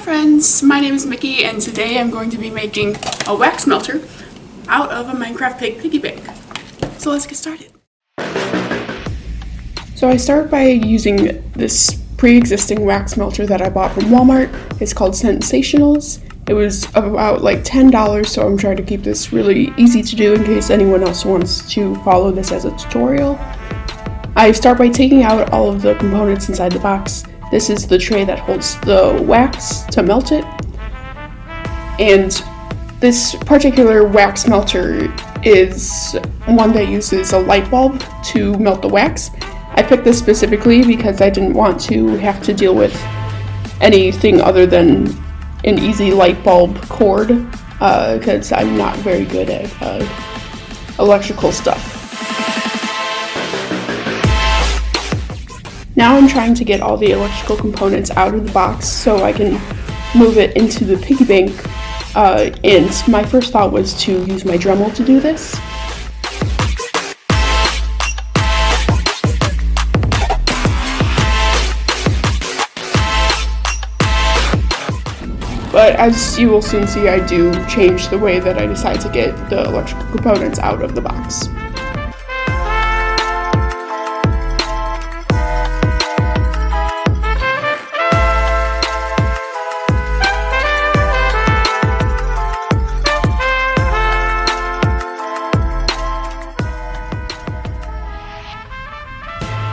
friends, my name is Mickey and today I'm going to be making a wax melter out of a Minecraft piggy bank. So let's get started. So I start by using this pre-existing wax melter that I bought from Walmart. It's called Sensationals. It was about like $10, so I'm trying to keep this really easy to do in case anyone else wants to follow this as a tutorial. I start by taking out all of the components inside the box. This is the tray that holds the wax to melt it. And this particular wax melter is one that uses a light bulb to melt the wax. I picked this specifically because I didn't want to have to deal with anything other than an easy light bulb cord because I'm not very good at electrical stuff. Now I'm trying to get all the electrical components out of the box so I can move it into the piggy bank, and my first thought was to use my Dremel to do this. But as you will soon see, I do change the way that I decide to get the electrical components out of the box.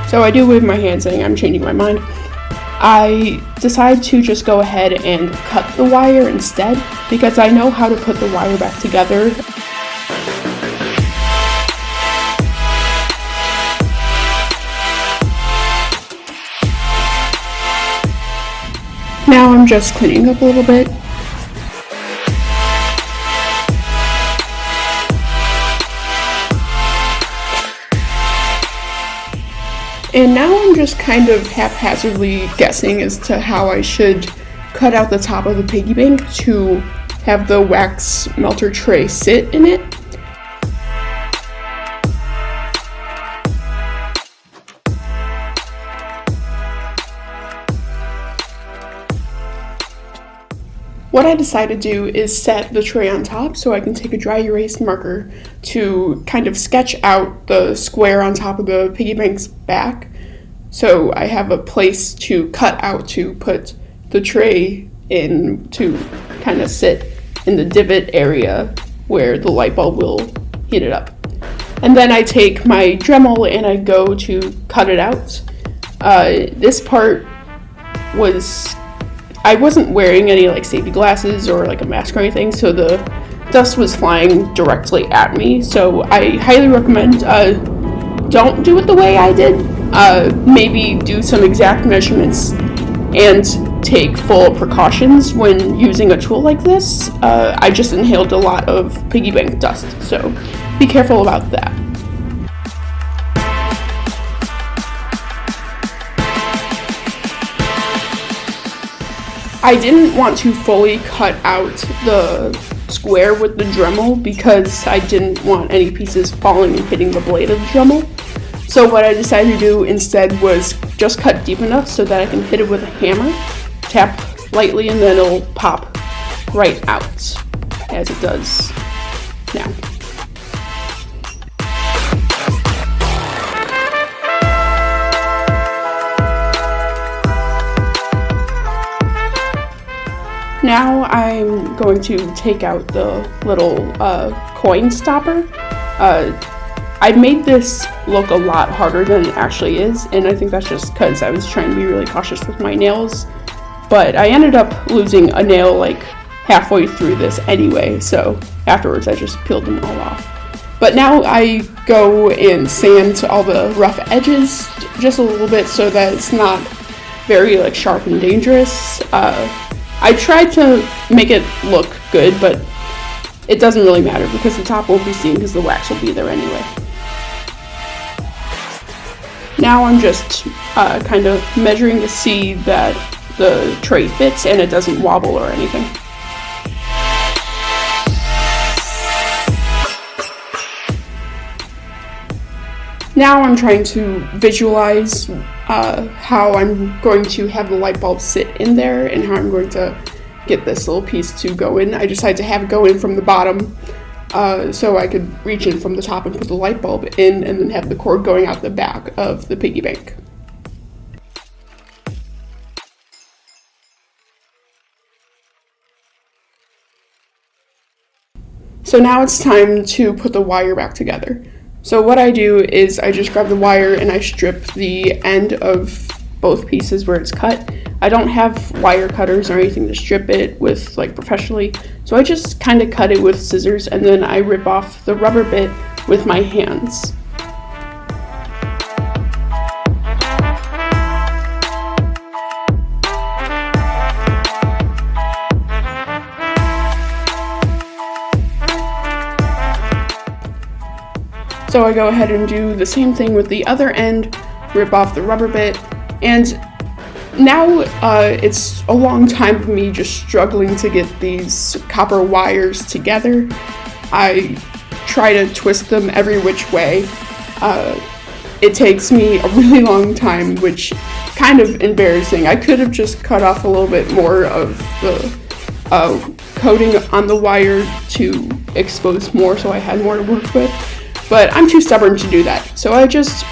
So I do wave my hand saying I'm changing my mind. I decide to just go ahead and cut the wire instead because I know how to put the wire back together. Now I'm just cleaning up a little bit. And now I'm just kind of haphazardly guessing as to how I should cut out the top of the piggy bank to have the wax melter tray sit in it. What I decided to do is set the tray on top so I can take a dry erase marker to kind of sketch out the square on top of the piggy bank's back. So I have a place to cut out to put the tray in to kind of sit in the divot area where the light bulb will heat it up. And then I take my Dremel and I go to cut it out. This part was... I wasn't wearing any like safety glasses or like a mask or anything, so the dust was flying directly at me. So I highly recommend don't do it the way I did. Maybe do some exact measurements and take full precautions when using a tool like this. I just inhaled a lot of piggy bank dust, so be careful about that. I didn't want to fully cut out the square with the Dremel because I didn't want any pieces falling and hitting the blade of the Dremel. So what I decided to do instead was just cut deep enough so that I can hit it with a hammer, tap lightly, and then it'll pop right out as it does now. Now I'm going to take out the little coin stopper. I made this look a lot harder than it actually is, and I think that's just because I was trying to be really cautious with my nails. But I ended up losing a nail like halfway through this anyway, so afterwards I just peeled them all off. But now I go and sand all the rough edges just a little bit so that it's not very like sharp and dangerous. I tried to make it look good, but it doesn't really matter because the top won't be seen because the wax will be there anyway. Now I'm just kind of measuring to see that the tray fits and it doesn't wobble or anything. Now I'm trying to visualize how I'm going to have the light bulb sit in there and how I'm going to get this little piece to go in. I decided to have it go in from the bottom so I could reach in from the top and put the light bulb in, and then have the cord going out the back of the piggy bank. So now it's time to put the wire back together. So what I do is I just grab the wire and I strip the end of both pieces where it's cut. I don't have wire cutters or anything to strip it with like professionally, so I just kind of cut it with scissors, and then I rip off the rubber bit with my hands. So I go ahead and do the same thing with the other end, rip off the rubber bit, and now it's a long time of me just struggling to get these copper wires together. I try to twist them every which way. It takes me a really long time, which kind of embarrassing. I could have just cut off a little bit more of the coating on the wire to expose more so I had more to work with. But I'm too stubborn to do that. So I just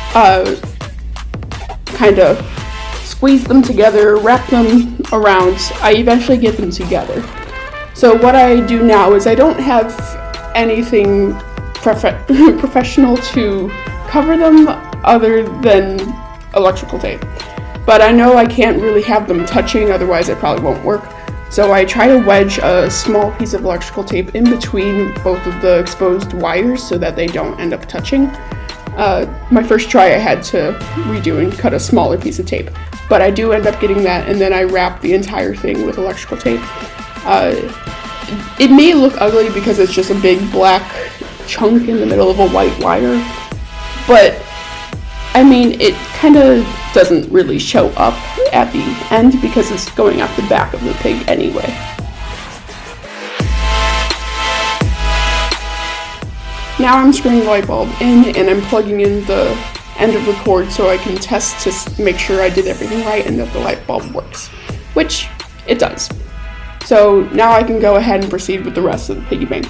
kind of squeeze them together, wrap them around. I eventually get them together. So what I do now is I don't have anything professional to cover them other than electrical tape. But I know I can't really have them touching, otherwise it probably won't work. So I try to wedge a small piece of electrical tape in between both of the exposed wires so that they don't end up touching. My first try I had to redo and cut a smaller piece of tape, but I do end up getting that, and then I wrap the entire thing with electrical tape. It may look ugly because it's just a big black chunk in the middle of a white wire, but I mean, it kind of doesn't really show up at the end because it's going out the back of the pig anyway. Now I'm screwing the light bulb in, and I'm plugging in the end of the cord so I can test to make sure I did everything right and that the light bulb works, which it does. So now I can go ahead and proceed with the rest of the piggy bank.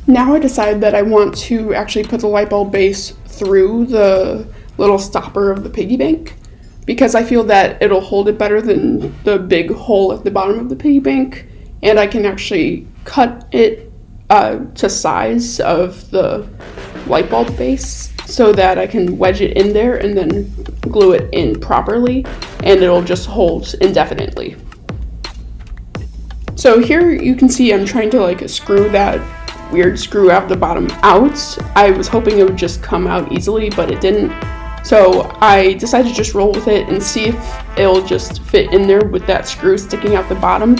Now I decide that I want to actually put the light bulb base through the little stopper of the piggy bank, because I feel that it'll hold it better than the big hole at the bottom of the piggy bank, and I can actually cut it to size of the light bulb base so that I can wedge it in there and then glue it in properly, and it'll just hold indefinitely. So here you can see I'm trying to like screw that weird screw out the bottom out. I was hoping it would just come out easily, but it didn't. So I decided to just roll with it and see if it'll just fit in there with that screw sticking out the bottom.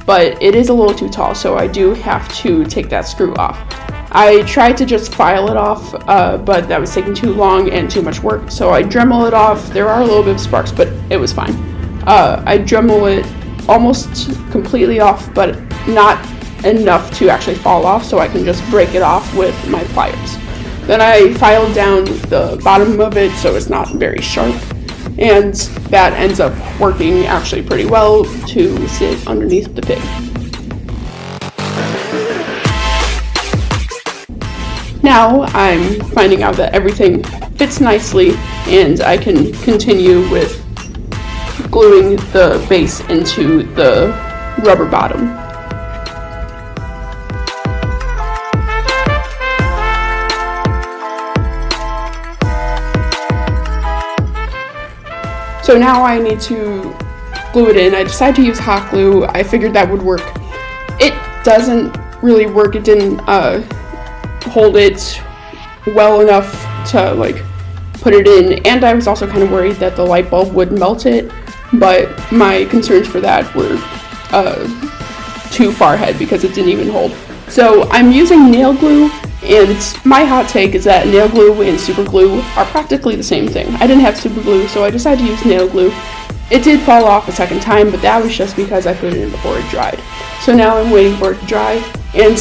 But it is a little too tall, so I do have to take that screw off. I tried to just file it off, but that was taking too long and too much work, so I Dremel it off. There are a little bit of sparks, but it was fine. I Dremel it almost completely off, but not enough to actually fall off, so I can just break it off with my pliers. Then I filed down the bottom of it so it's not very sharp, and that ends up working actually pretty well to sit underneath the pig. Now I'm finding out that everything fits nicely, and I can continue with gluing the base into the rubber bottom. So now I need to glue it in. I decided to use hot glue. I figured that would work. It doesn't really work. It didn't hold it well enough to like put it in, and I was also kind of worried that the light bulb would melt it, but my concerns for that were too far ahead because it didn't even hold. So I'm using nail glue, and my hot take is that nail glue and super glue are practically the same thing. I didn't have super glue, so I decided to use nail glue. It did fall off a second time, but that was just because I put it in before it dried. So now I'm waiting for it to dry, and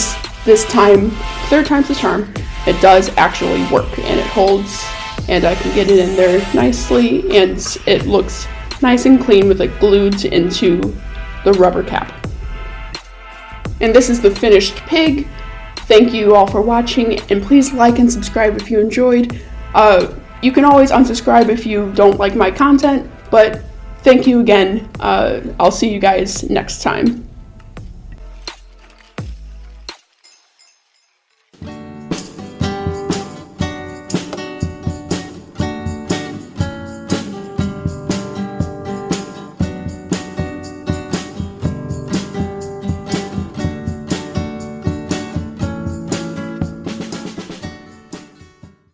this time, third time's the charm, it does actually work, and it holds, and I can get it in there nicely, and it looks nice and clean with it glued into the rubber cap. And this is the finished pig. Thank you all for watching, and please like and subscribe if you enjoyed. You can always unsubscribe if you don't like my content, but thank you again. I'll see you guys next time.